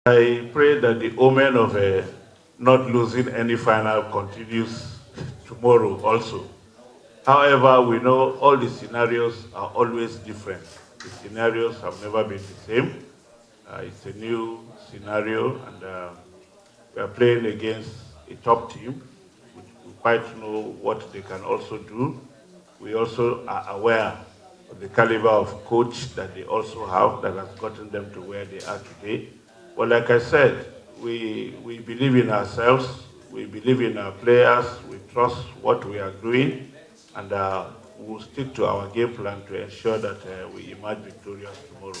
I pray that the omen of not losing any final continues tomorrow also. However, we know all the scenarios are always different. The scenarios have never been the same. It's a new scenario, and we are playing against a top team. We quite know what they can also do. We also are aware of the caliber of coach that they also have that has gotten them to where they are today. But like I said, we believe in ourselves, we believe in our players, we trust what we are doing, and we'll stick to our game plan to ensure that we emerge victorious tomorrow.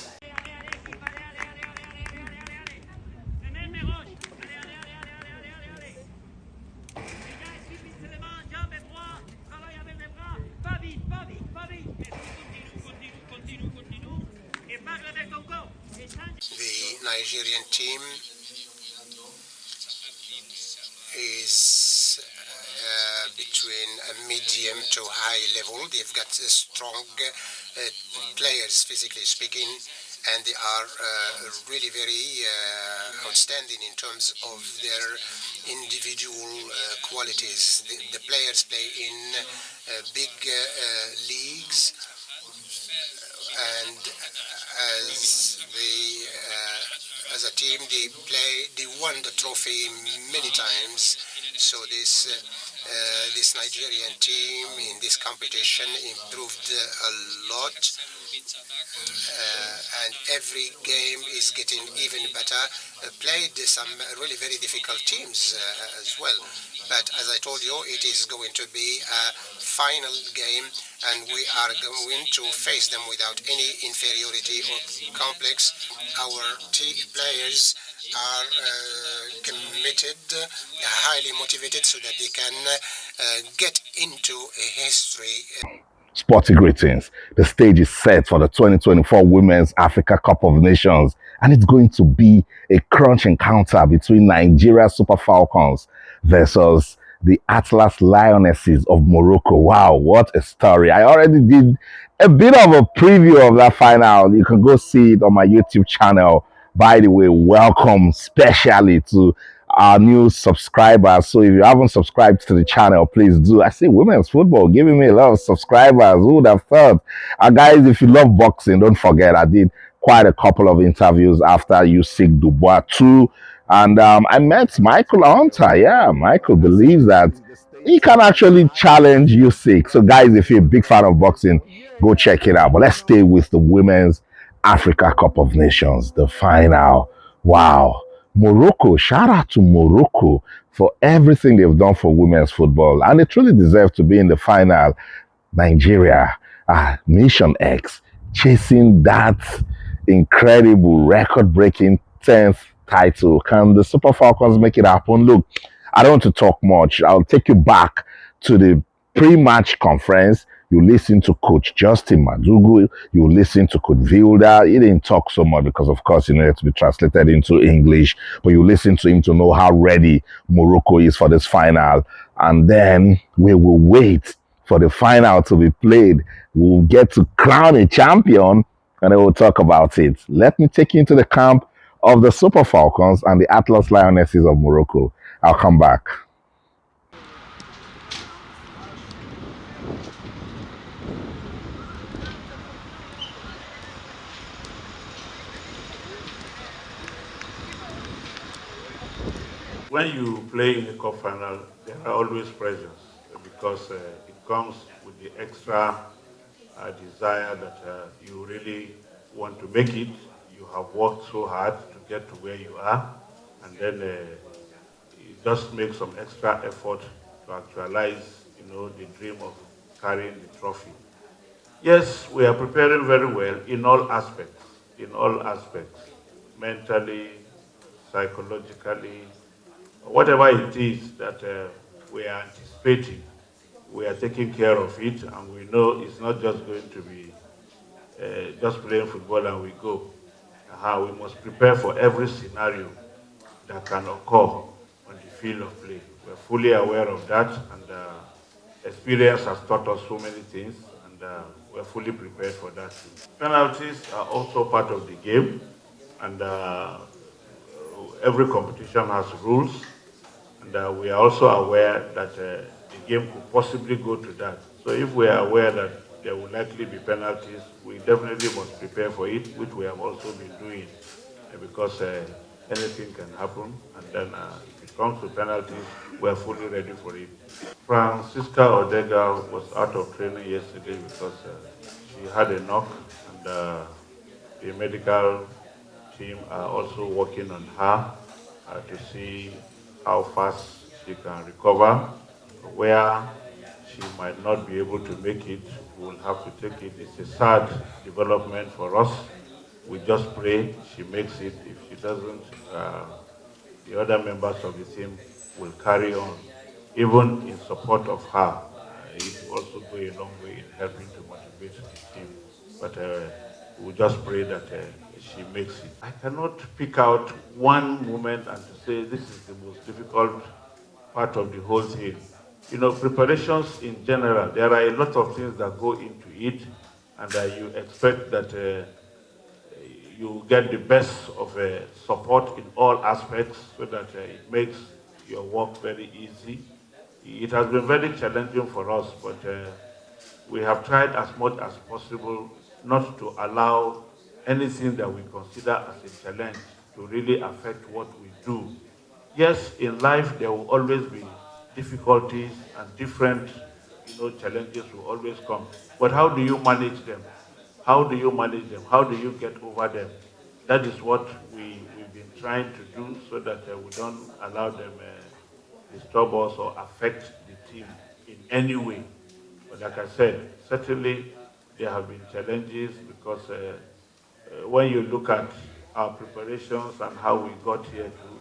The Nigerian team is between a medium to high level. They've got strong players, physically speaking, and they are really very outstanding in terms of their individual qualities. The players play in big leagues, and as a team they won the trophy many times. So this Nigerian team in this competition improved a lot, and every game is getting even better. Played some really very difficult teams as well. But as I told you, it is going to be a final game, and we are going to face them without any inferiority or complex. Our players are committed, highly motivated, so that they can get into history. Sporty greetings. The stage is set for the 2024 Women's Africa Cup of Nations, and it's going to be a crunch encounter between Nigeria Super Falcons versus the Atlas Lionesses of Morocco. Wow, what a story. I already did a bit of a preview of that final. You can go see it on my YouTube channel. By the way, welcome specially to our new subscribers. So if you haven't subscribed to the channel, please do. I see women's football giving me a lot of subscribers. Who would have thought? Guys, if you love boxing, don't forget I did quite a couple of interviews after Usyk Dubois too. And I met Michael Hunter. Yeah, Michael believes that he can actually challenge Usyk. So guys, if you're a big fan of boxing, go check it out. But let's stay with the Women's Africa Cup of Nations, the final. Wow. Morocco, shout out to Morocco for everything they've done for women's football. And they truly deserve to be in the final. Nigeria, Mission X, chasing that incredible record-breaking 10th title. Can the Super Falcons make it happen? Look, I don't want to talk much. I'll take you back to the pre-match conference. You listen to Coach Justin Madugu. You listen to Coach Vilda. He didn't talk so much because, of course, it had to be translated into English. But you listen to him to know how ready Morocco is for this final. And then we will wait for the final to be played. We'll get to crown a champion, and then we'll talk about it. Let me take you into the camp of the Super Falcons and the Atlas Lionesses of Morocco. I'll come back. When you play in a cup final, there are always pressures because it comes with the extra desire that you really want to make it. You have worked so hard to get to where you are, and then you just make some extra effort to actualize, the dream of carrying the trophy. Yes, we are preparing very well in all aspects, mentally, psychologically, whatever it is that we are anticipating, we are taking care of it, and we know it's not just going to be just playing football and we go. We must prepare for every scenario that can occur on the field of play. We're fully aware of that, and experience has taught us so many things, and we're fully prepared for that. Penalties are also part of the game, and every competition has rules, and we are also aware that the game could possibly go to that. So if we are aware that there will likely be penalties, we definitely must prepare for it, which we have also been doing, because anything can happen. And then if it comes to penalties, we are fully ready for it. Francisca Odega was out of training yesterday because she had a knock, and the medical team are also working on her to see how fast she can recover. Where she might not be able to make it, we will have to take it. It's a sad development for us. We just pray she makes it. If she doesn't, the other members of the team will carry on, even in support of her. It will also go a long way in helping to motivate the team. But we just pray that she makes it. I cannot pick out one moment and to say this is the most difficult part of the whole thing. Preparations in general, there are a lot of things that go into it, and you expect that you get the best of support in all aspects so that it makes your work very easy. It has been very challenging for us, but we have tried as much as possible not to allow anything that we consider as a challenge to really affect what we do. Yes, in life there will always be difficulties and different, challenges will always come. But how do you manage them? How do you manage them? How do you get over them? That is what we've been trying to do so that we don't allow them disturb us or affect the team in any way. But like I said, certainly there have been challenges because when you look at our preparations and how we got here too,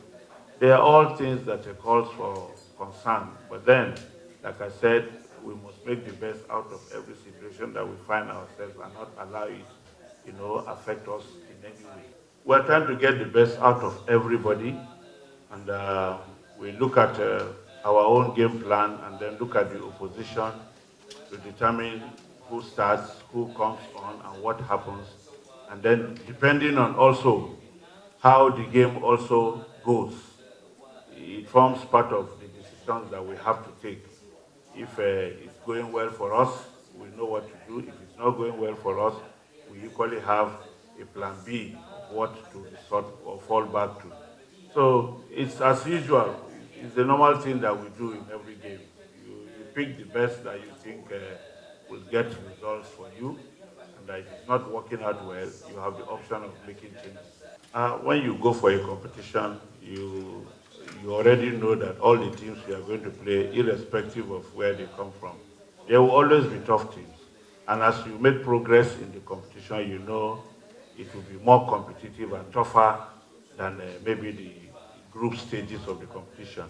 they are all things that are calls for concern. But then, like I said, we must make the best out of every situation that we find ourselves and not allow it, affect us in any way. We're trying to get the best out of everybody, and we look at our own game plan and then look at the opposition to determine who starts, who comes on, and what happens. And then, depending on also how the game also goes, it forms part of the decisions that we have to take. If it's going well for us, we know what to do. If it's not going well for us, we equally have a plan B of what to resort or fall back to. So it's as usual. It's the normal thing that we do in every game. You pick the best that you think will get results for you, and that if it's not working out well, you have the option of making changes. When you go for a competition, you already know that all the teams you are going to play, irrespective of where they come from, there will always be tough teams. And as you make progress in the competition, you know it will be more competitive and tougher than maybe the group stages of the competition.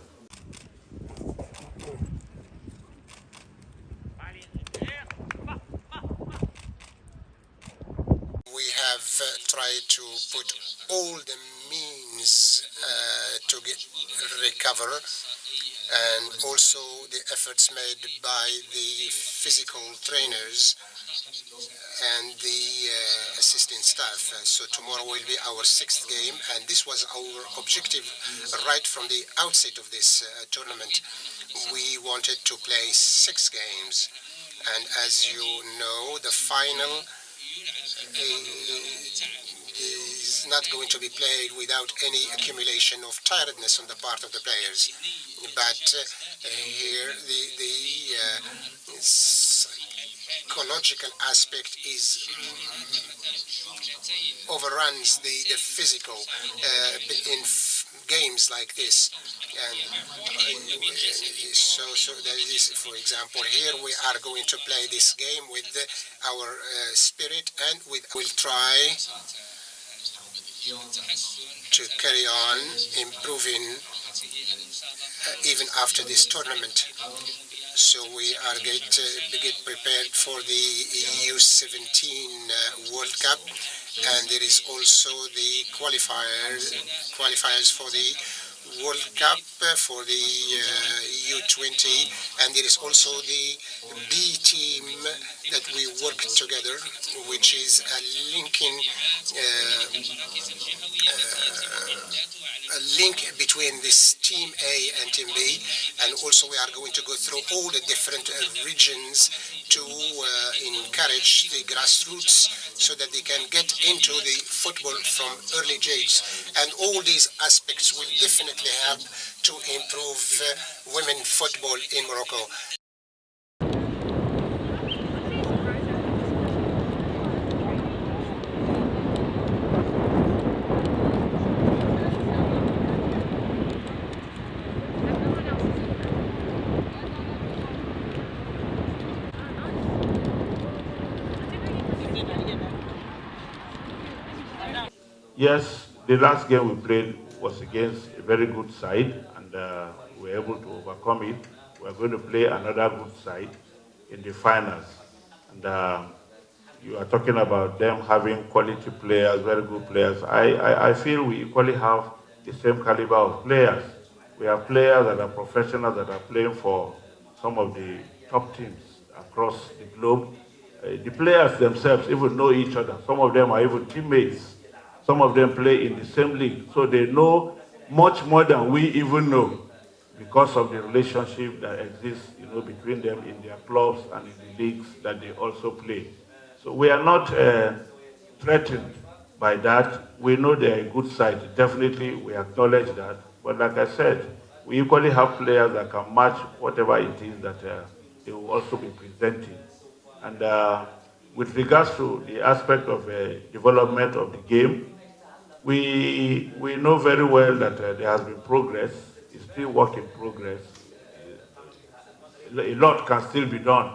We have tried to put all the means to recover, and also the efforts made by the physical trainers and the assistant staff. So tomorrow will be our sixth game, and this was our objective right from the outset of this tournament. We wanted to play 6 games, and as you know, the final is not going to be played without any accumulation of tiredness on the part of the players. But here, the psychological aspect is overruns the physical in games like this. And so there is, for example, here we are going to play this game with our spirit, and we'll try to carry on improving even after this tournament. So we are going to get prepared for the EU17 World Cup, and there is also the qualifiers for the World Cup for the U20, and there is also the B team that we work together, which is a linking a link between this team A and team B, and also we are going to go through all the different regions to encourage the grassroots so that they can get into the football from early age. And all these aspects will definitely help to improve women football in Morocco. Yes, the last game we played was against a very good side, and we were able to overcome it. We're going to play another good side in the finals. And you are talking about them having quality players, very good players. I feel we equally have the same caliber of players. We have players that are professionals that are playing for some of the top teams across the globe. The players themselves even know each other. Some of them are even teammates. Some of them play in the same league. So they know much more than we even know because of the relationship that exists, between them in their clubs and in the leagues that they also play. So we are not threatened by that. We know they're a good side. Definitely, we acknowledge that. But like I said, we equally have players that can match whatever it is that they will also be presenting. And with regards to the aspect of development of the game, we know very well that there has been progress. It's still work in progress. A lot can still be done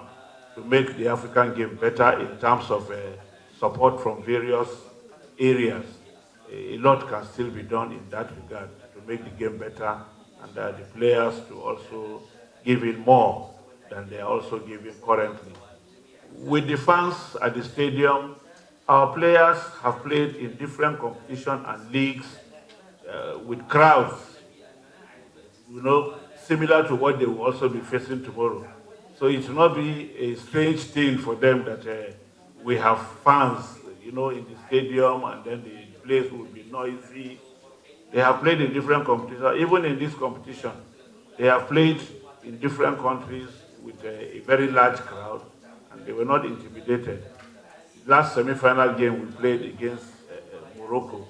to make the African game better in terms of support from various areas. A lot can still be done in that regard to make the game better, and the players to also give in more than they are also giving currently. With the fans at the stadium, our players have played in different competitions and leagues with crowds, similar to what they will also be facing tomorrow. So it will not be a strange thing for them that we have fans, in the stadium, and then the place will be noisy. They have played in different competitions. Even in this competition, they have played in different countries with a very large crowd, and they were not intimidated. Last semi-final game we played against Morocco,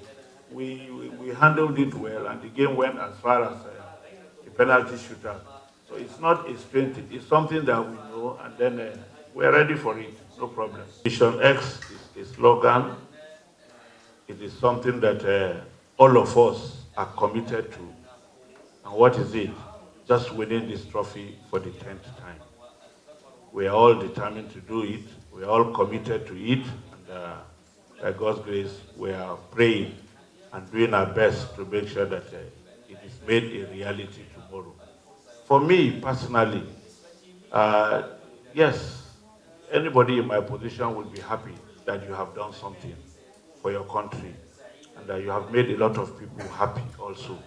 we handled it well, and the game went as far as the penalty shootout. So it's not a strange thing. It's something that we know, and then we're ready for it. No problem. Mission X is a slogan. It is something that all of us are committed to. And what is it? Just winning this trophy for the 10th time. We are all determined to do it. We are all committed to it. And by God's grace, we are praying and doing our best to make sure that it is made a reality tomorrow. For me personally, uh, yes, anybody in my position will be happy that you have done something for your country and that you have made a lot of people happy also.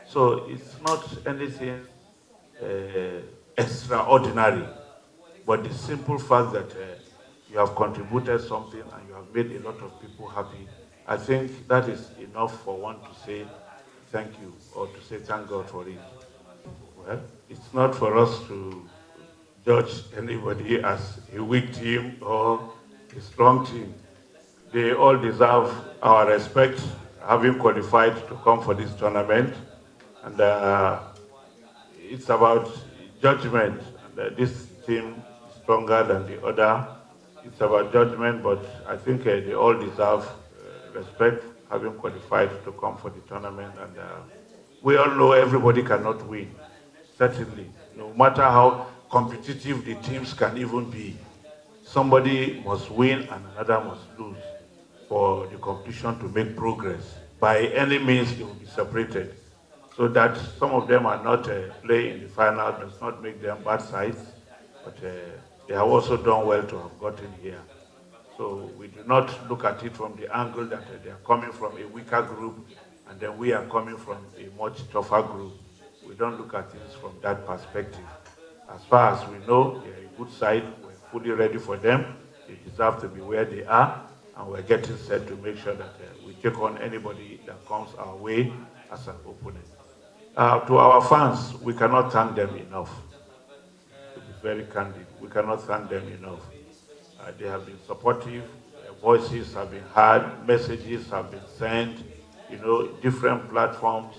So it's not anything extraordinary, but the simple fact that you have contributed something and you have made a lot of people happy, I think that is enough for one to say thank you or to say thank God for it. Well, it's not for us to judge anybody as a weak team or a strong team. They all deserve our respect, having qualified to come for this tournament. And it's about judgment. And, this team is stronger than the other. It's about judgment, but I think they all deserve respect, having qualified to come for the tournament. And we all know everybody cannot win, certainly. No matter how competitive the teams can even be, somebody must win and another must lose for the competition to make progress. By any means, they will be separated. So that some of them are not playing in the final does not make them bad sides, but they have also done well to have gotten here. So we do not look at it from the angle that they are coming from a weaker group and then we are coming from a much tougher group. We don't look at things from that perspective. As far as we know, they're a good side. We're fully ready for them. They deserve to be where they are, and we're getting set to make sure that we take on anybody that comes our way as an opponent. To our fans, we cannot thank them enough. To be very candid, we cannot thank them enough. They have been supportive. Their voices have been heard. Messages have been sent. Different platforms.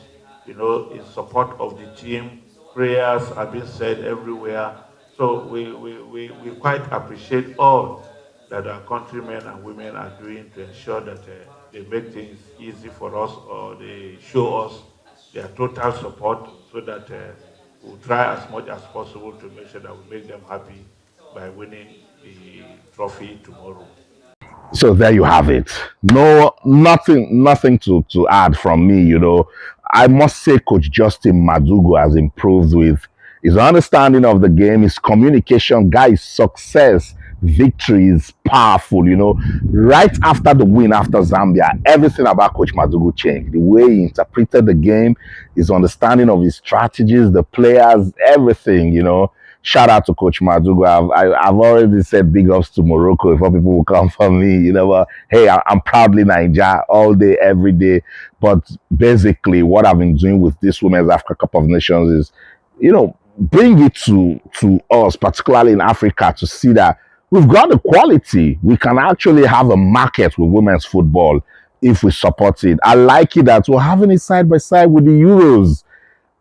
In support of the team. Prayers have been said everywhere. So we quite appreciate all that our countrymen and women are doing to ensure that they make things easy for us, or they show us their total support, so that we'll try as much as possible to make sure that we make them happy by winning the trophy tomorrow. So there you have it. No, nothing to add from me. I must say, Coach Justin Madugu has improved with his understanding of the game, his communication, guys, success, victory is powerful. Right after the win after Zambia, everything about Coach Madugu changed. The way he interpreted the game, his understanding of his strategies, the players, everything. Shout out to Coach Madugu. I've already said big ups to Morocco before people will come for me. But hey, I'm proudly Niger all day, every day. But basically, what I've been doing with this Women's Africa Cup of Nations is, bring it to us, particularly in Africa, to see that we've got the quality. We can actually have a market with women's football if we support it. I like it that we're having it side by side with the Euros,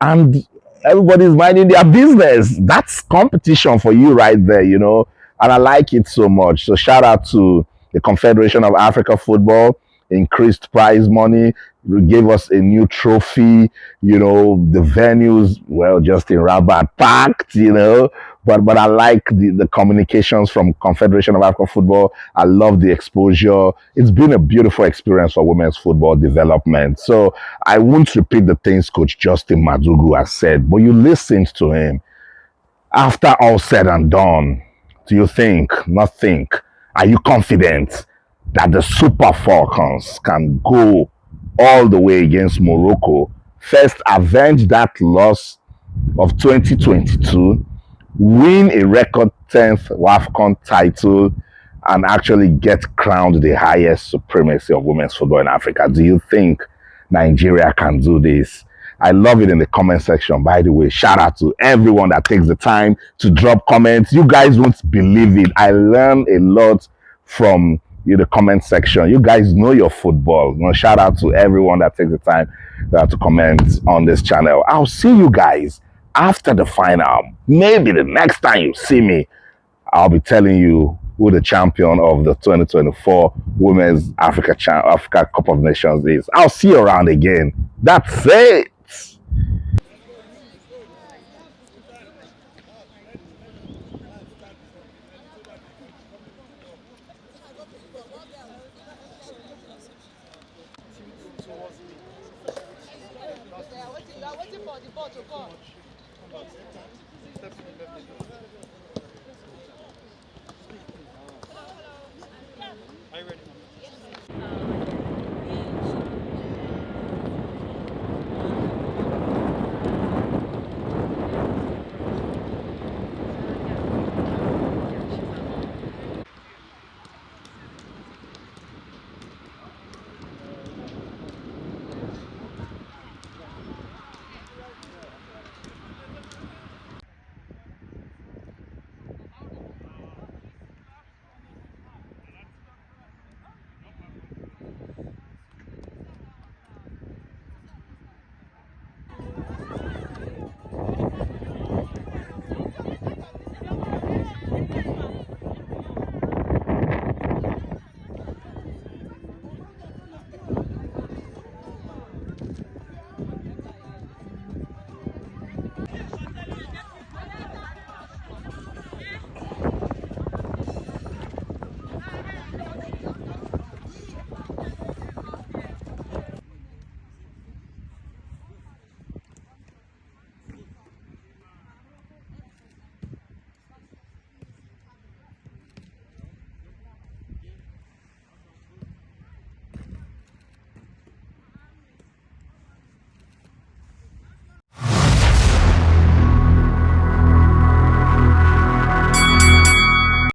and everybody's minding their business. That's competition for you right there, and I like it so much. So shout out to the Confederation of Africa Football, increased prize money, gave us a new trophy, the venues, well, just in Rabat, packed, but I like the communications from Confederation of African Football. I love the exposure. It's been a beautiful experience for women's football development. So I won't repeat the things Coach Justin Madugu has said, but you listened to him. After all said and done, do you not think, are you confident that the Super Falcons can go all the way against Morocco, first avenge that loss of 2022, win a record 10th WAFCON title, and actually get crowned the highest supremacy of women's football in Africa? Do you think Nigeria can do this? I love it in the comment section. By the way, shout out to everyone that takes the time to drop comments. You guys won't believe it. I learn a lot from the comment section. You guys know your football. Shout out to everyone that takes the time to comment on this channel. I'll see you guys after the final. Maybe the next time you see me, I'll be telling you who the champion of the 2024 Women's Africa Cup of Nations is. I'll see you around again. That's it.